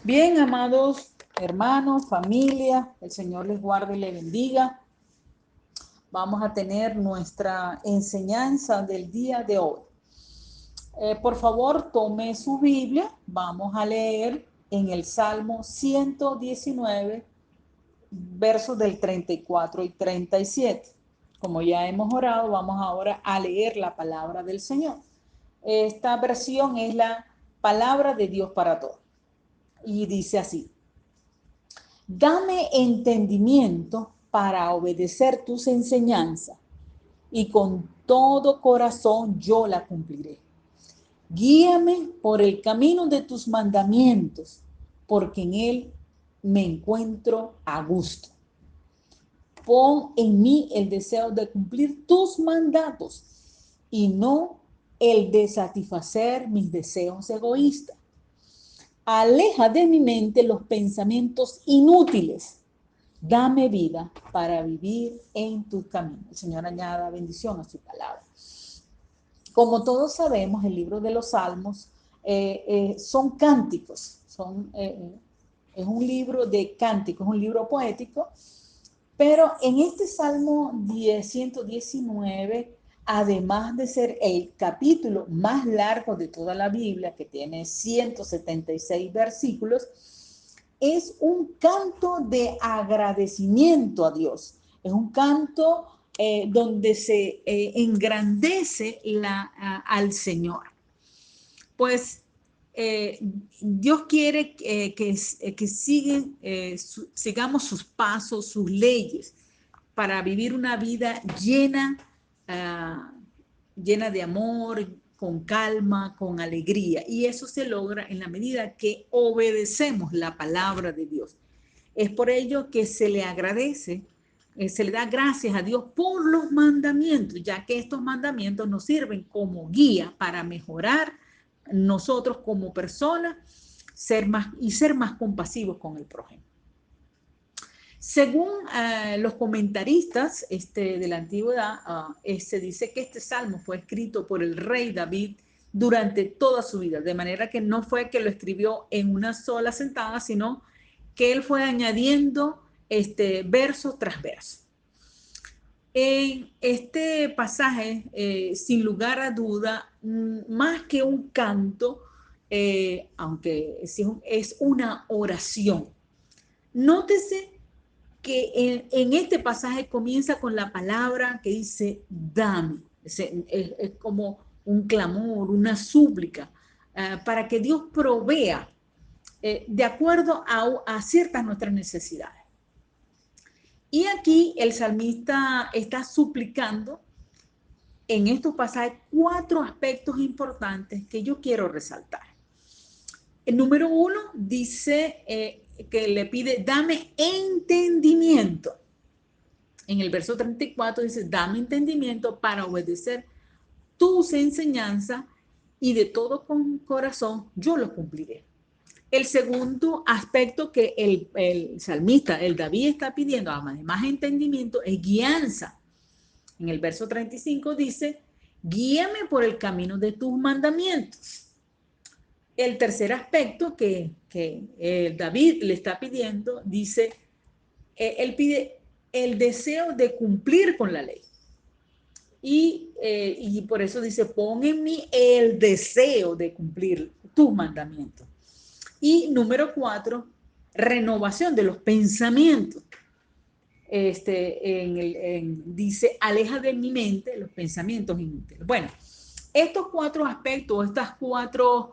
Bien, amados hermanos, familia, el Señor les guarde y les bendiga. Vamos a tener nuestra enseñanza del día de hoy. Por favor, tome su Biblia. Vamos a leer en el Salmo 119, versos del 34 y 37. Como ya hemos orado, vamos ahora a leer la palabra del Señor. Esta versión es la palabra de Dios para todos. Y dice así: Dame entendimiento para obedecer tus enseñanzas, y con todo corazón yo la cumpliré. Guíame por el camino de tus mandamientos, porque en él me encuentro a gusto. Pon en mí el deseo de cumplir tus mandatos y no el de satisfacer mis deseos egoístas. Aleja de mi mente los pensamientos inútiles. Dame vida para vivir en tus caminos. El Señor añada bendición a su palabra. Como todos sabemos, el libro de los Salmos son cánticos, es un libro de cánticos, es un libro poético, pero en este Salmo 119, además de ser el capítulo más largo de toda la Biblia, que tiene 176 versículos, es un canto de agradecimiento a Dios. Es un canto donde se engrandece al Señor. Pues Dios quiere sigamos sus pasos, sus leyes, para vivir una vida llena de amor, con calma, con alegría. Y eso se logra en la medida que obedecemos la palabra de Dios. Es por ello que se le agradece, se le da gracias a Dios por los mandamientos, ya que estos mandamientos nos sirven como guía para mejorar nosotros como personas, ser más compasivos con el prójimo. Según los comentaristas de la antigüedad, se dice que este salmo fue escrito por el rey David durante toda su vida, de manera que no fue que lo escribió en una sola sentada, sino que él fue añadiendo verso tras verso. En este pasaje, sin lugar a duda, más que un canto, aunque es una oración. Nótese que en este pasaje comienza con la palabra que dice dame. Es como un clamor, una súplica, para que Dios provea de acuerdo a ciertas nuestras necesidades. Y aquí el salmista está suplicando en estos pasajes 4 aspectos importantes que yo quiero resaltar. El número 1 dice que le pide, dame entendimiento. En el verso 34 dice, dame entendimiento para obedecer tus enseñanzas y de todo con corazón yo lo cumpliré. El segundo aspecto que el salmista, el David, está pidiendo, además de entendimiento, es guianza. En el verso 35 dice, guíame por el camino de tus mandamientos. El tercer aspecto que David le está pidiendo, dice, él pide el deseo de cumplir con la ley. Y por eso dice, pon en mí el deseo de cumplir tus mandamientos. Y número 4, renovación de los pensamientos. Dice, aleja de mi mente los pensamientos inútiles. Bueno, estos 4 aspectos, estas 4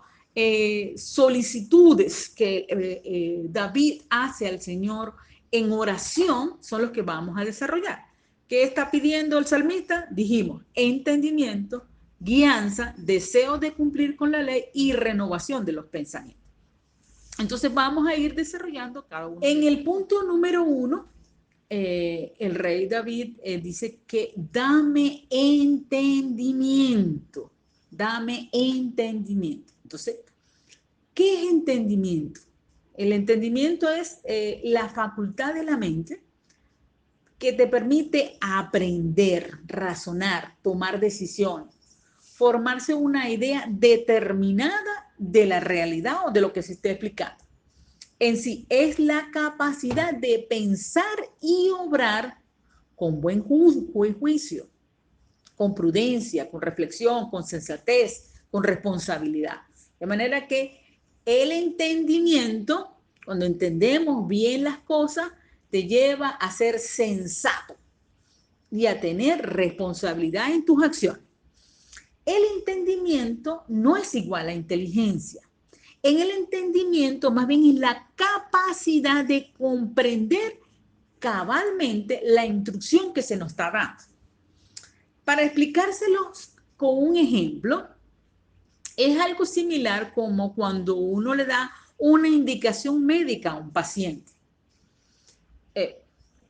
solicitudes que David hace al Señor en oración son los que vamos a desarrollar. ¿Qué está pidiendo el salmista? Dijimos, entendimiento, guianza, deseo de cumplir con la ley y renovación de los pensamientos. Entonces vamos a ir desarrollando cada uno. En el punto número 1, el rey David dice que dame entendimiento, dame entendimiento. Entonces, ¿qué es entendimiento? El entendimiento es la facultad de la mente que te permite aprender, razonar, tomar decisiones, formarse una idea determinada de la realidad o de lo que se esté explicando. en sí es la capacidad de pensar y obrar con buen juicio, con prudencia, con reflexión, con sensatez, con responsabilidad. De manera que el entendimiento, cuando entendemos bien las cosas, te lleva a ser sensato y a tener responsabilidad en tus acciones. El entendimiento no es igual a inteligencia. En el entendimiento más bien es la capacidad de comprender cabalmente la instrucción que se nos está dando. Para explicárselos con un ejemplo, es algo similar como cuando uno le da una indicación médica a un paciente. Eh,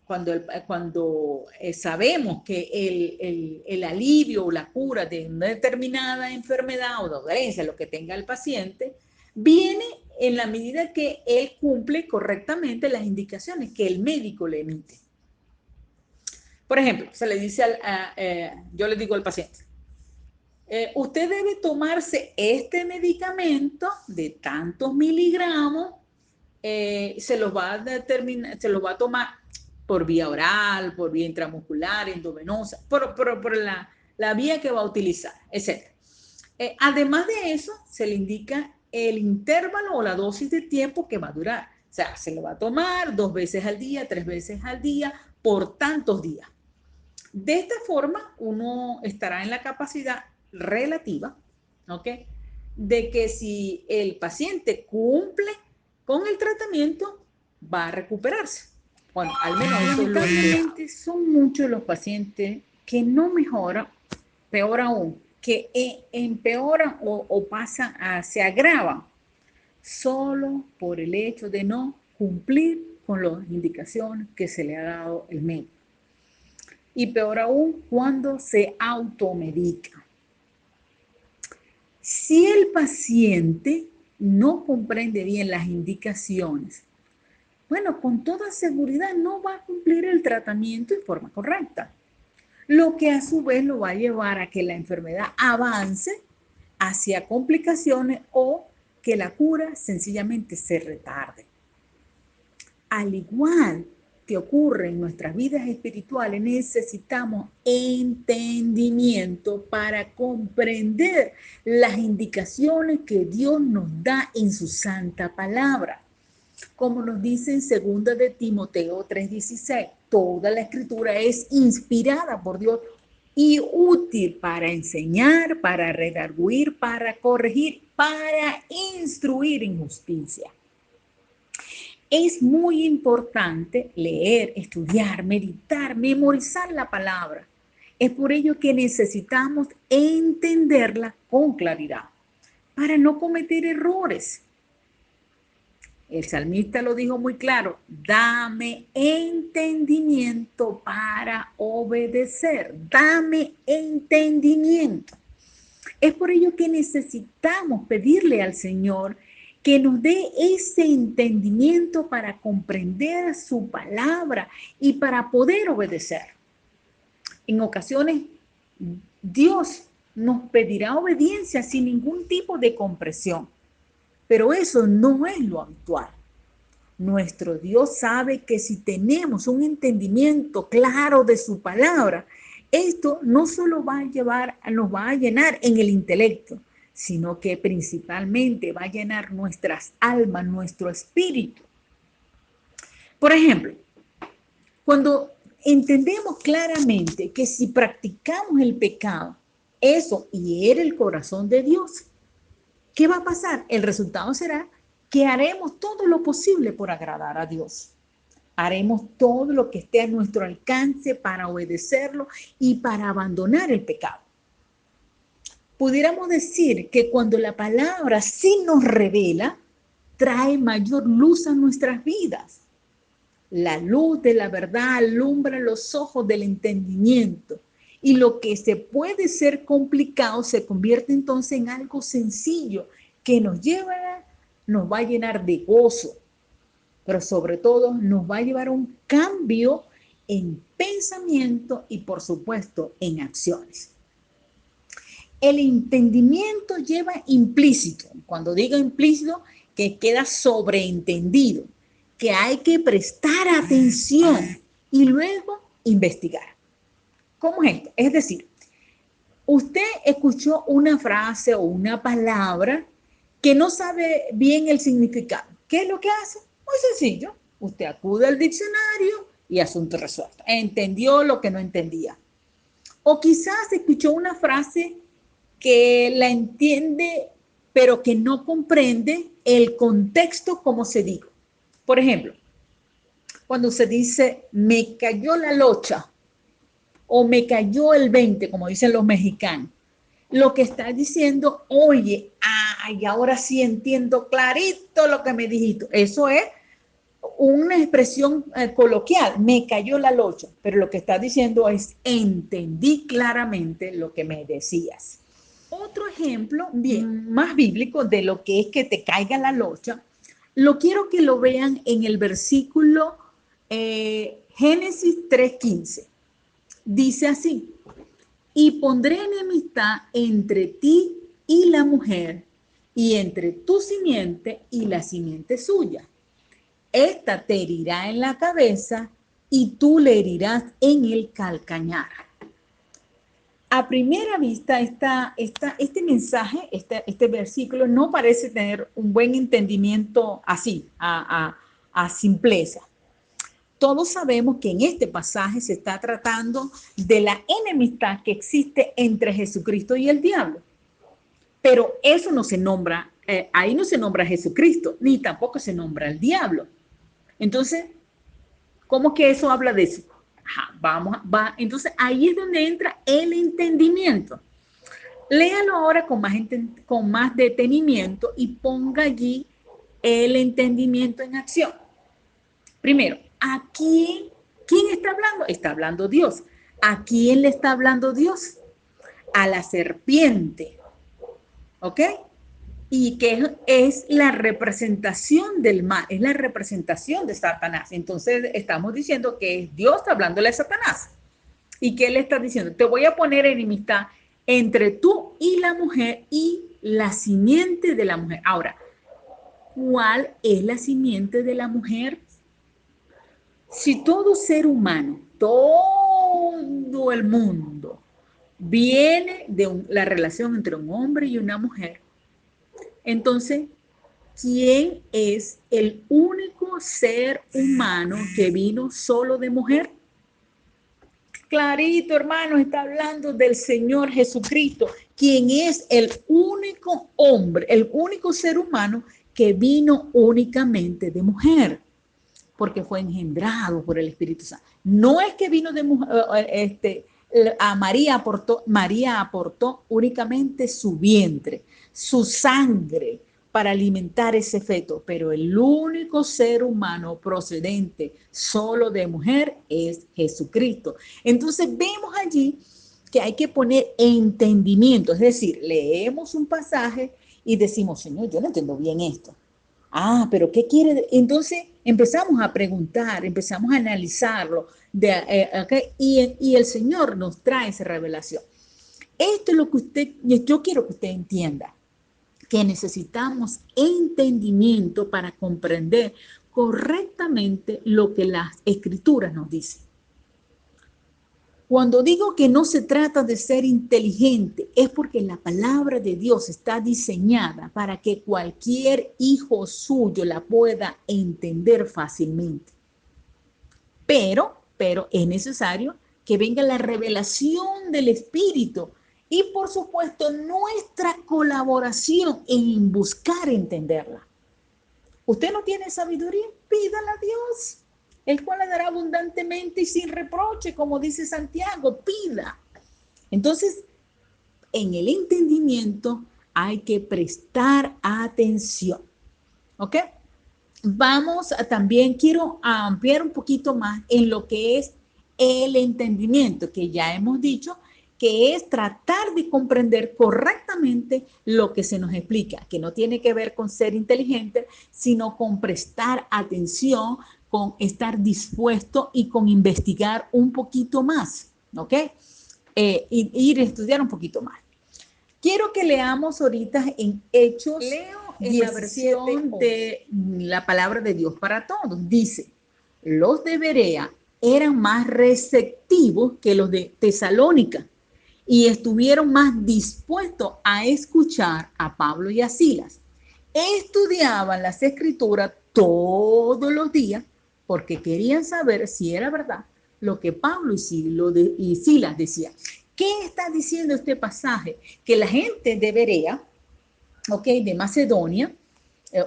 cuando sabemos que el alivio o la cura de una determinada enfermedad o dolencia, lo que tenga el paciente, viene en la medida que él cumple correctamente las indicaciones que el médico le emite. Por ejemplo, se le dice yo le digo al paciente, usted debe tomarse este medicamento de tantos miligramos, se los va a tomar por vía oral, por vía intramuscular, endovenosa, por la vía que va a utilizar, etc. Además de eso, se le indica el intervalo o la dosis de tiempo que va a durar. O sea, se lo va a tomar 2 veces al día, 3 veces al día, por tantos días. De esta forma, uno estará en la capacidad relativa, ¿ok? De que si el paciente cumple con el tratamiento, va a recuperarse. Bueno, al menos eso lamentablemente son muchos los pacientes que no mejoran, peor aún, que empeoran o pasan se agravan solo por el hecho de no cumplir con las indicaciones que se le ha dado el médico. Y peor aún, cuando se automedica. Si el paciente no comprende bien las indicaciones, bueno, con toda seguridad no va a cumplir el tratamiento en forma correcta, lo que a su vez lo va a llevar a que la enfermedad avance hacia complicaciones o que la cura sencillamente se retarde. Al igual que ocurre en nuestras vidas espirituales, necesitamos entendimiento para comprender las indicaciones que Dios nos da en su santa palabra. Como nos dice en 2 de Timoteo 3:16, toda la escritura es inspirada por Dios y útil para enseñar, para redarguir, para corregir, para instruir en justicia. Es muy importante leer, estudiar, meditar, memorizar la palabra. Es por ello que necesitamos entenderla con claridad para no cometer errores. El salmista lo dijo muy claro, dame entendimiento para obedecer, dame entendimiento. Es por ello que necesitamos pedirle al Señor que nos dé ese entendimiento para comprender su palabra y para poder obedecer. En ocasiones, Dios nos pedirá obediencia sin ningún tipo de compresión, pero eso no es lo habitual. Nuestro Dios sabe que si tenemos un entendimiento claro de su palabra, esto no solo nos va a llenar en el intelecto, sino que principalmente va a llenar nuestras almas, nuestro espíritu. Por ejemplo, cuando entendemos claramente que si practicamos el pecado, eso hiere el corazón de Dios, ¿qué va a pasar? El resultado será que haremos todo lo posible por agradar a Dios. Haremos todo lo que esté a nuestro alcance para obedecerlo y para abandonar el pecado. Pudiéramos decir que cuando la palabra sí nos revela, trae mayor luz a nuestras vidas. La luz de la verdad alumbra los ojos del entendimiento y lo que se puede ser complicado se convierte entonces en algo sencillo que nos va a llenar de gozo, pero sobre todo nos va a llevar a un cambio en pensamiento y por supuesto en acciones. El entendimiento lleva implícito, cuando digo implícito, que queda sobreentendido, que hay que prestar atención y luego investigar. ¿Cómo es esto? Es decir, usted escuchó una frase o una palabra que no sabe bien el significado. ¿Qué es lo que hace? Muy sencillo. Usted acude al diccionario y asunto resuelto. Entendió lo que no entendía. O quizás escuchó una frase que la entiende, pero que no comprende el contexto como se dijo. Por ejemplo, cuando se dice, me cayó la locha o me cayó el 20, como dicen los mexicanos, lo que está diciendo, oye, ay, ahora sí entiendo clarito lo que me dijiste. Eso es una expresión coloquial, me cayó la locha, pero lo que está diciendo es, entendí claramente lo que me decías. Otro ejemplo bien más bíblico de lo que es que te caiga la locha, lo quiero que lo vean en el versículo Génesis 3:15. Dice así, y pondré enemistad entre ti y la mujer, y entre tu simiente y la simiente suya. Esta te herirá en la cabeza y tú le herirás en el calcañar. A primera vista, este mensaje, este versículo no parece tener un buen entendimiento así, a simpleza. Todos sabemos que en este pasaje se está tratando de la enemistad que existe entre Jesucristo y el diablo. Pero eso no se nombra, ahí no se nombra a Jesucristo, ni tampoco se nombra al diablo. Entonces, ¿cómo que eso habla de eso? Entonces ahí es donde entra el entendimiento. Léalo ahora con más detenimiento y ponga allí el entendimiento en acción. Primero, ¿a quién está hablando? Está hablando Dios. ¿A quién le está hablando Dios? A la serpiente. ¿Ok? Y que es la representación del mal, es la representación de Satanás. Entonces estamos diciendo que es Dios hablándole a Satanás. ¿Y qué le está diciendo? Te voy a poner enemistad entre tú y la mujer y la simiente de la mujer. Ahora, ¿cuál es la simiente de la mujer? Si todo ser humano, todo el mundo, viene de la relación entre un hombre y una mujer, entonces, ¿quién es el único ser humano que vino solo de mujer? Clarito, hermano, está hablando del Señor Jesucristo, quien es el único hombre, el único ser humano que vino únicamente de mujer, porque fue engendrado por el Espíritu Santo. No es que vino de mujer, María aportó únicamente su vientre, su sangre para alimentar ese feto, pero el único ser humano procedente solo de mujer es Jesucristo. Entonces vemos allí que hay que poner entendimiento, es decir, leemos un pasaje y decimos, Señor, yo no entiendo bien esto. Pero ¿qué quiere? Entonces empezamos a preguntar, empezamos a analizarlo y el Señor nos trae esa revelación. Esto es lo que yo quiero que usted entienda, que necesitamos entendimiento para comprender correctamente lo que las Escrituras nos dicen. Cuando digo que no se trata de ser inteligente, es porque la palabra de Dios está diseñada para que cualquier hijo suyo la pueda entender fácilmente. Pero es necesario que venga la revelación del Espíritu y, por supuesto, nuestra colaboración en buscar entenderla. ¿Usted no tiene sabiduría? Pídala a Dios, el cual le dará abundantemente y sin reproche, como dice Santiago, pida. Entonces, en el entendimiento hay que prestar atención. ¿Ok? Quiero ampliar un poquito más en lo que es el entendimiento, que ya hemos dicho, que es tratar de comprender correctamente lo que se nos explica, que no tiene que ver con ser inteligente, sino con prestar atención, con estar dispuesto y con investigar un poquito más, ¿ok? Ir a estudiar un poquito más. Quiero que leamos ahorita en Hechos. Leo en la versión de la palabra de Dios para todos. Dice, los de Berea eran más receptivos que los de Tesalónica y estuvieron más dispuestos a escuchar a Pablo y a Silas. Estudiaban las escrituras todos los días porque querían saber si era verdad lo que Pablo y Silas decían. ¿Qué está diciendo este pasaje? Que la gente de Berea, de Macedonia,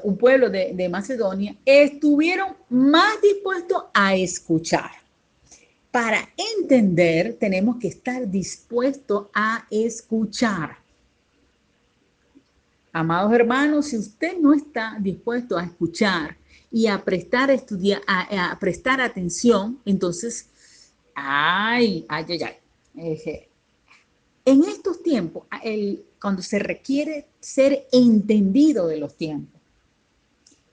un pueblo de Macedonia, estuvieron más dispuestos a escuchar. Para entender, tenemos que estar dispuestos a escuchar. Amados hermanos, si usted no está dispuesto a escuchar y a prestar prestar atención, entonces, en estos tiempos, cuando se requiere ser entendido de los tiempos,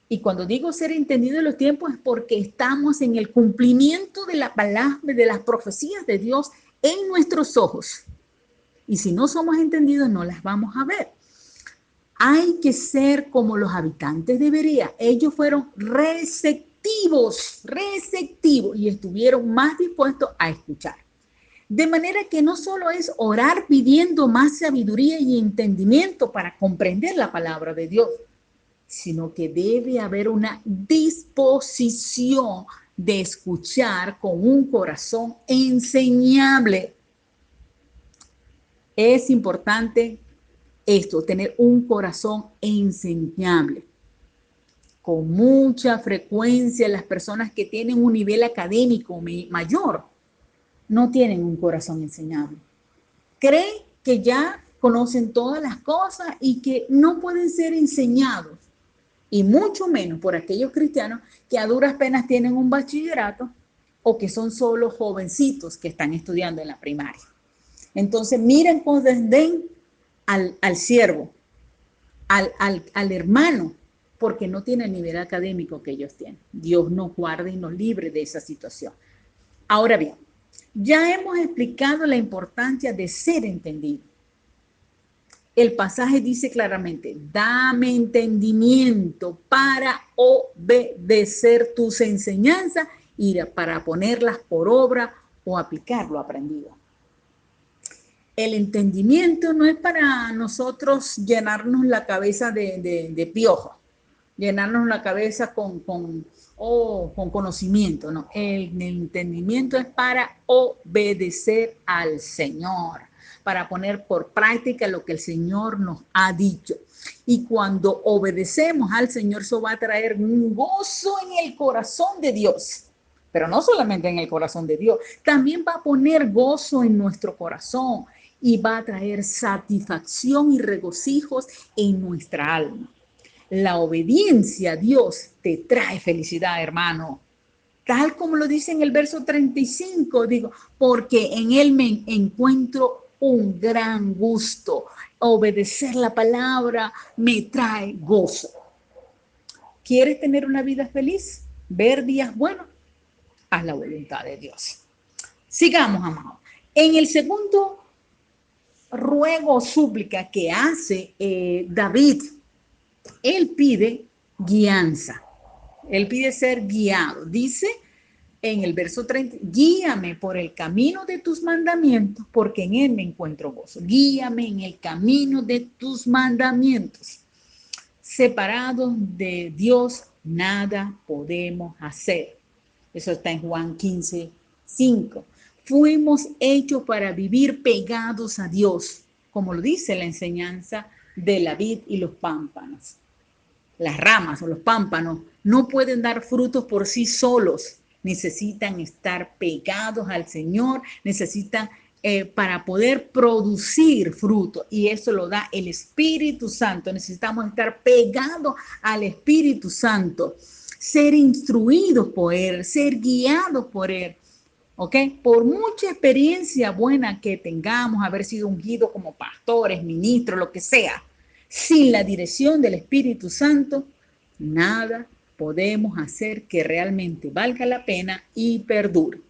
y cuando digo ser entendido de los tiempos es porque estamos en el cumplimiento de la palabra, de las profecías de Dios en nuestros ojos. Y si no somos entendidos, no las vamos a ver. Hay que ser como los habitantes de Berea. Ellos fueron receptivos y estuvieron más dispuestos a escuchar. De manera que no solo es orar pidiendo más sabiduría y entendimiento para comprender la palabra de Dios, sino que debe haber una disposición de escuchar con un corazón enseñable. Es importante esto, tener un corazón enseñable. Con mucha frecuencia las personas que tienen un nivel académico mayor no tienen un corazón enseñable. Creen que ya conocen todas las cosas y que no pueden ser enseñados. Y mucho menos por aquellos cristianos que a duras penas tienen un bachillerato o que son solo jovencitos que están estudiando en la primaria. Entonces miren con desdén al siervo, al hermano, porque no tiene el nivel académico que ellos tienen. Dios nos guarde y nos libre de esa situación. Ahora bien, ya hemos explicado la importancia de ser entendido. El pasaje dice claramente, dame entendimiento para obedecer tus enseñanzas y para ponerlas por obra o aplicar lo aprendido. El entendimiento no es para nosotros llenarnos la cabeza de piojos, llenarnos la cabeza con conocimiento, no. El entendimiento es para obedecer al Señor, para poner por práctica lo que el Señor nos ha dicho. Y cuando obedecemos al Señor, eso va a traer un gozo en el corazón de Dios. Pero no solamente en el corazón de Dios, también va a poner gozo en nuestro corazón y va a traer satisfacción y regocijos en nuestra alma. La obediencia a Dios te trae felicidad, hermano. Tal como lo dice en el verso 35, digo, porque en Él me encuentro un gran gusto. Obedecer la palabra me trae gozo. ¿Quieres tener una vida feliz? ¿Ver días buenos? Haz la voluntad de Dios. Sigamos, amados. En el segundo ruego o súplica que hace David, él pide guianza. Él pide ser guiado. Dice en el verso 30, guíame por el camino de tus mandamientos, porque en él me encuentro gozo. Guíame en el camino de tus mandamientos. Separados de Dios, nada podemos hacer. Eso está en Juan 15, 5. Fuimos hechos para vivir pegados a Dios, como lo dice la enseñanza de la vid y los pámpanos. Las ramas o los pámpanos no pueden dar frutos por sí solos, necesitan estar pegados al Señor, necesitan para poder producir fruto, y eso lo da el Espíritu Santo. Necesitamos estar pegados al Espíritu Santo, ser instruidos por Él, ser guiados por Él. ¿Ok? Por mucha experiencia buena que tengamos, haber sido ungidos como pastores, ministros, lo que sea, sin la dirección del Espíritu Santo, nada podemos hacer que realmente valga la pena y perdure.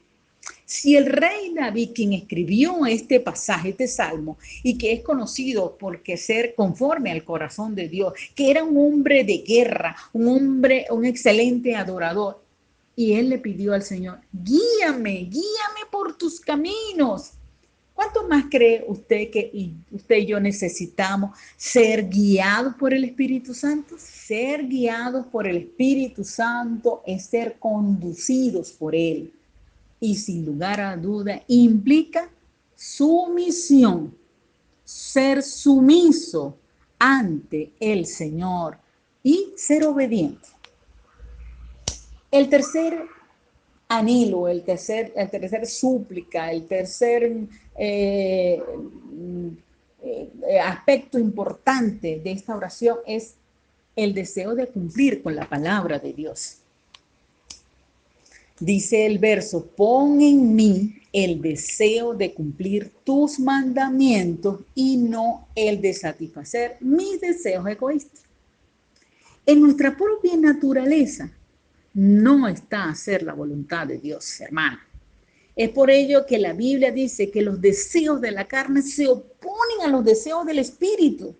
Si el rey David, quien escribió este pasaje, este salmo, y que es conocido porque ser conforme al corazón de Dios, que era un hombre de guerra, un hombre, un excelente adorador, y él le pidió al Señor, guíame por tus caminos. ¿Cuánto más cree usted que usted y yo necesitamos ser guiados por el Espíritu Santo? Ser guiados por el Espíritu Santo es ser conducidos por Él. Y sin lugar a duda implica sumisión, ser sumiso ante el Señor y ser obediente. El tercer anhelo, el tercer súplica, el tercer aspecto importante de esta oración es el deseo de cumplir con la palabra de Dios. Dice el verso, pon en mí el deseo de cumplir tus mandamientos y no el de satisfacer mis deseos egoístas. En nuestra propia naturaleza no está hacer la voluntad de Dios, hermano. Es por ello que la Biblia dice que los deseos de la carne se oponen a los deseos del Espíritu.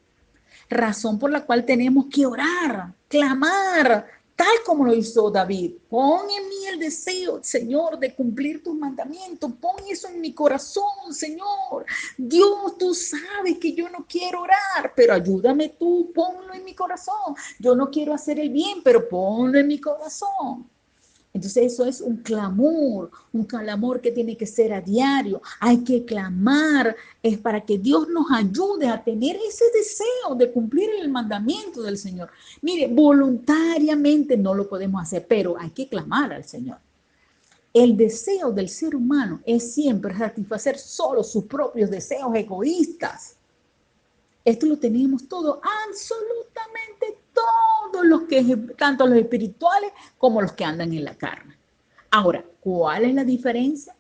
Razón por la cual tenemos que orar, clamar, tal como lo hizo David. Pon en mí el deseo, Señor, de cumplir tus mandamientos. Pon eso en mi corazón, Señor. Dios, tú sabes que yo no quiero orar, pero ayúdame tú, ponlo en mi corazón. Yo no quiero hacer el bien, pero ponlo en mi corazón. Entonces eso es un clamor que tiene que ser a diario. Hay que clamar, es para que Dios nos ayude a tener ese deseo de cumplir el mandamiento del Señor. Mire, voluntariamente no lo podemos hacer, pero hay que clamar al Señor. El deseo del ser humano es siempre satisfacer solo sus propios deseos egoístas. Esto lo tenemos todo, absolutamente todos los que, tanto los espirituales como los que andan en la carne. Ahora, ¿cuál es la diferencia?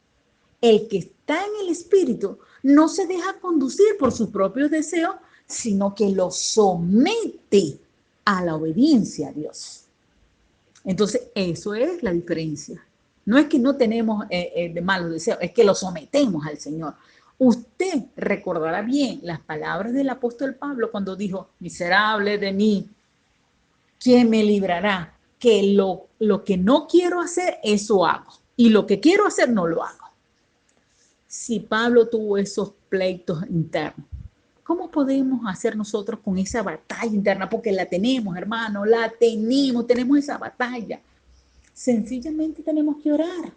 El que está en el espíritu no se deja conducir por sus propios deseos, sino que lo somete a la obediencia a Dios. Entonces, eso es la diferencia. No es que no tenemos de malos deseos, es que lo sometemos al Señor. Usted recordará bien las palabras del apóstol Pablo cuando dijo, miserable de mí, ¿quién me librará? Que lo que no quiero hacer, eso hago. Y lo que quiero hacer, no lo hago. Si Pablo tuvo esos pleitos internos, ¿cómo podemos hacer nosotros con esa batalla interna? Porque la tenemos, hermano, tenemos esa batalla. Sencillamente tenemos que orar.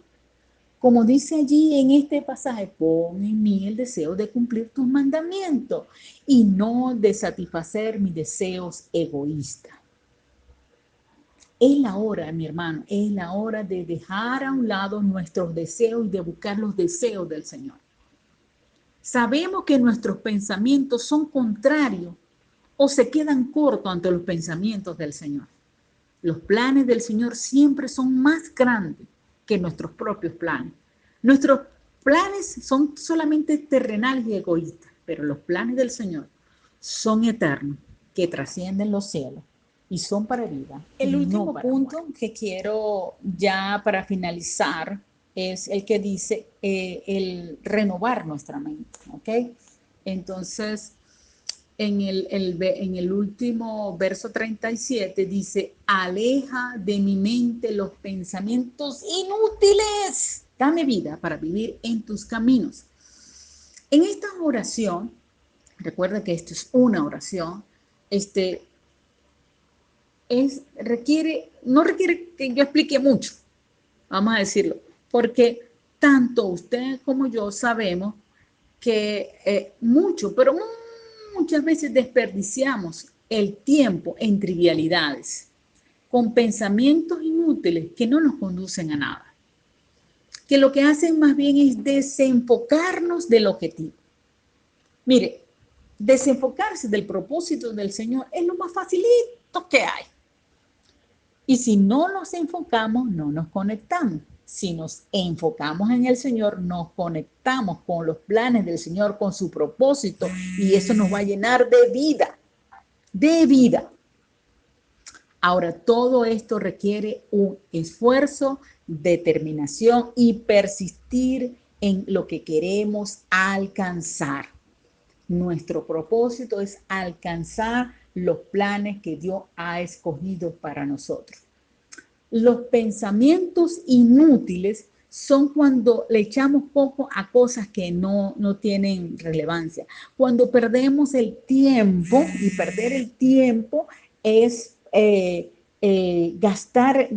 Como dice allí en este pasaje, pon en mí el deseo de cumplir tus mandamientos y no de satisfacer mis deseos egoístas. Es la hora, mi hermano, es la hora de dejar a un lado nuestros deseos y de buscar los deseos del Señor. Sabemos que nuestros pensamientos son contrarios o se quedan cortos ante los pensamientos del Señor. Los planes del Señor siempre son más grandes que nuestros propios planes. Nuestros planes son solamente terrenales y egoístas, pero los planes del Señor son eternos, que trascienden los cielos y son para vida. El último punto que quiero ya para finalizar es el que dice el renovar nuestra mente, ¿ok? Entonces, en el último verso 37 dice, aleja de mi mente los pensamientos inútiles. Dame vida para vivir en tus caminos. En esta oración, recuerda que esto es una oración, no requiere que yo explique mucho, vamos a decirlo, porque tanto usted como yo sabemos que pero muchas veces desperdiciamos el tiempo en trivialidades, con pensamientos inútiles que no nos conducen a nada, que lo que hacen más bien es desenfocarnos del objetivo. Mire, desenfocarse del propósito del Señor es lo más facilito que hay. Y si no nos enfocamos, no nos conectamos. Si nos enfocamos en el Señor, nos conectamos con los planes del Señor, con su propósito, y eso nos va a llenar de vida, de vida. Ahora, todo esto requiere un esfuerzo, determinación y persistir en lo que queremos alcanzar. Nuestro propósito es alcanzar los planes que Dios ha escogido para nosotros. Los pensamientos inútiles son cuando le echamos poco a cosas que no tienen relevancia. Cuando perdemos el tiempo, y perder el tiempo es gastar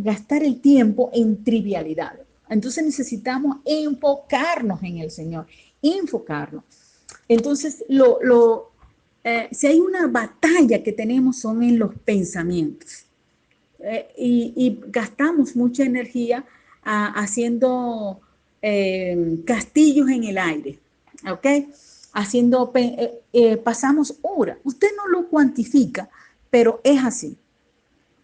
el tiempo en trivialidades. Entonces necesitamos enfocarnos en el Señor, enfocarnos. Entonces, si hay una batalla que tenemos son en los pensamientos. Y gastamos mucha energía haciendo castillos en el aire, ¿ok? Pasamos horas. Usted no lo cuantifica, pero es así.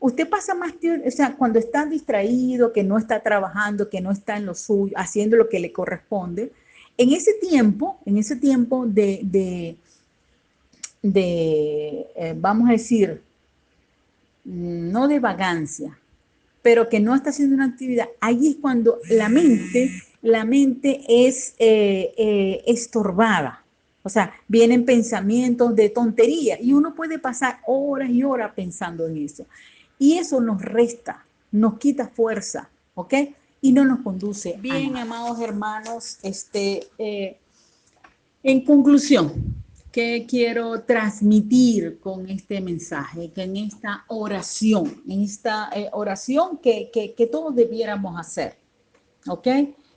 Usted pasa más tiempo, o sea, cuando está distraído, que no está trabajando, que no está en lo suyo, haciendo lo que le corresponde, en ese tiempo vamos a decir, no de vagancia, pero que no está haciendo una actividad, allí es cuando la mente es estorbada. O sea, vienen pensamientos de tontería y uno puede pasar horas y horas pensando en eso. Y eso nos resta, nos quita fuerza, ¿ok? Y no nos conduce bien, a nada. Amados hermanos, en conclusión, ¿qué quiero transmitir con este mensaje, en esta oración, que todos debiéramos hacer? ¿Ok?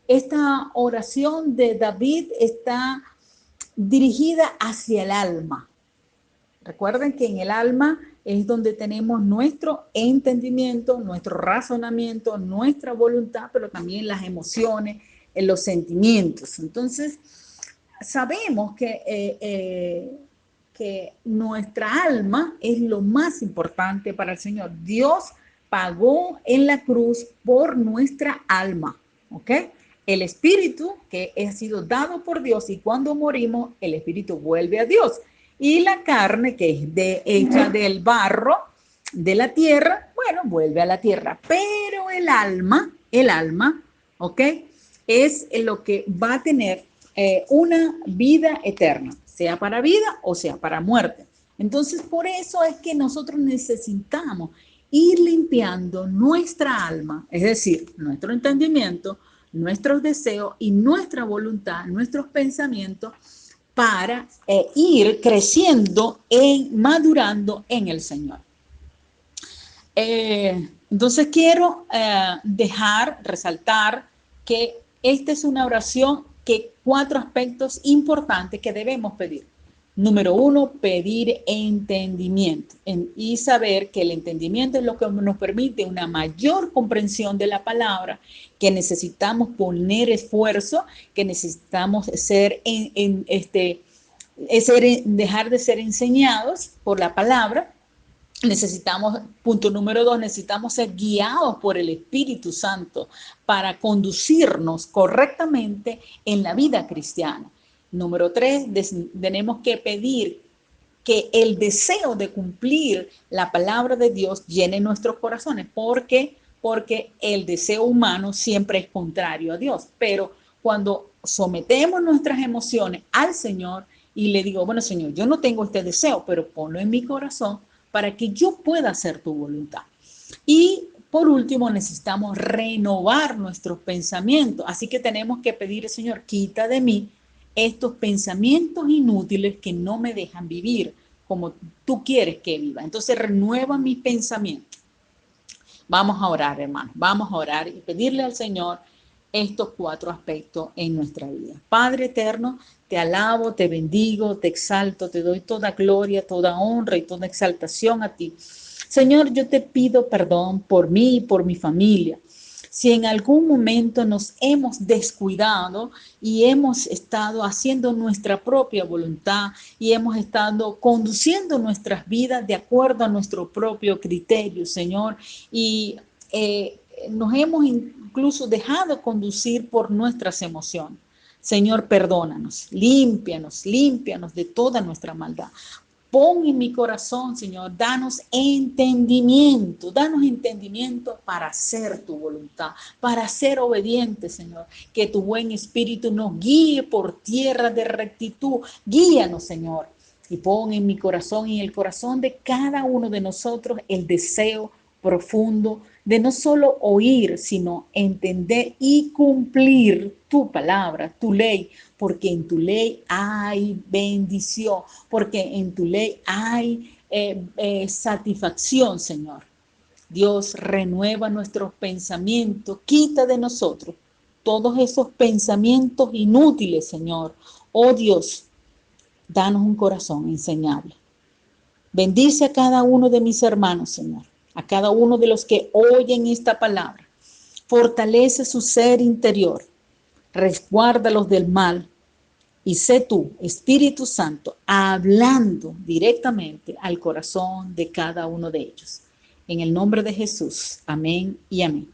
Esta oración de David está dirigida hacia el alma. Recuerden que en el alma es donde tenemos nuestro entendimiento, nuestro razonamiento, nuestra voluntad, pero también las emociones, los sentimientos. Entonces, sabemos que nuestra alma es lo más importante para el Señor. Dios pagó en la cruz por nuestra alma, ¿ok? El espíritu que ha sido dado por Dios y cuando morimos, el espíritu vuelve a Dios. Y la carne que es hecha del barro, de la tierra, bueno, vuelve a la tierra. Pero el alma, ¿ok? Es lo que va a tener una vida eterna, sea para vida o sea para muerte. Entonces, por eso es que nosotros necesitamos ir limpiando nuestra alma, es decir, nuestro entendimiento, nuestros deseos y nuestra voluntad, nuestros pensamientos, para ir creciendo madurando en el Señor. Entonces quiero resaltar que esta es una oración que 4 aspectos importantes que debemos pedir. Número 1, pedir entendimiento y saber que el entendimiento es lo que nos permite una mayor comprensión de la palabra, que necesitamos poner esfuerzo, que necesitamos dejar de ser enseñados por la palabra. Necesitamos, punto número 2, necesitamos ser guiados por el Espíritu Santo para conducirnos correctamente en la vida cristiana. Número 3, tenemos que pedir que el deseo de cumplir la palabra de Dios llene nuestros corazones, porque el deseo humano siempre es contrario a Dios. Pero cuando sometemos nuestras emociones al Señor y le digo, bueno, Señor, yo no tengo este deseo, pero ponlo en mi corazón para que yo pueda hacer tu voluntad. Y por último, necesitamos renovar nuestros pensamientos. Así que tenemos que pedir, Señor, quita de mí estos pensamientos inútiles que no me dejan vivir como tú quieres que viva. Entonces, renueva mi pensamiento. Vamos a orar, hermanos. Vamos a orar y pedirle al Señor estos 4 aspectos en nuestra vida. Padre eterno, te alabo, te bendigo, te exalto, te doy toda gloria, toda honra y toda exaltación a ti. Señor, yo te pido perdón por mí y por mi familia. Si en algún momento nos hemos descuidado y hemos estado haciendo nuestra propia voluntad y hemos estado conduciendo nuestras vidas de acuerdo a nuestro propio criterio, Señor, y nos hemos incluso dejado conducir por nuestras emociones. Señor, perdónanos, límpianos de toda nuestra maldad. Pon en mi corazón, Señor, danos entendimiento para hacer tu voluntad, para ser obedientes, Señor. Que tu buen espíritu nos guíe por tierra de rectitud. Guíanos, Señor. Y pon en mi corazón y en el corazón de cada uno de nosotros el deseo profundo de no solo oír, sino entender y cumplir tu palabra, tu ley, porque en tu ley hay bendición, porque en tu ley hay satisfacción, Señor. Dios, renueva nuestros pensamientos, quita de nosotros todos esos pensamientos inútiles, Señor. Oh Dios, danos un corazón enseñable. Bendice a cada uno de mis hermanos, Señor, a cada uno de los que oyen esta palabra. Fortalece su ser interior, resguárdalos del mal y sé tú, Espíritu Santo, hablando directamente al corazón de cada uno de ellos. En el nombre de Jesús, amén y amén.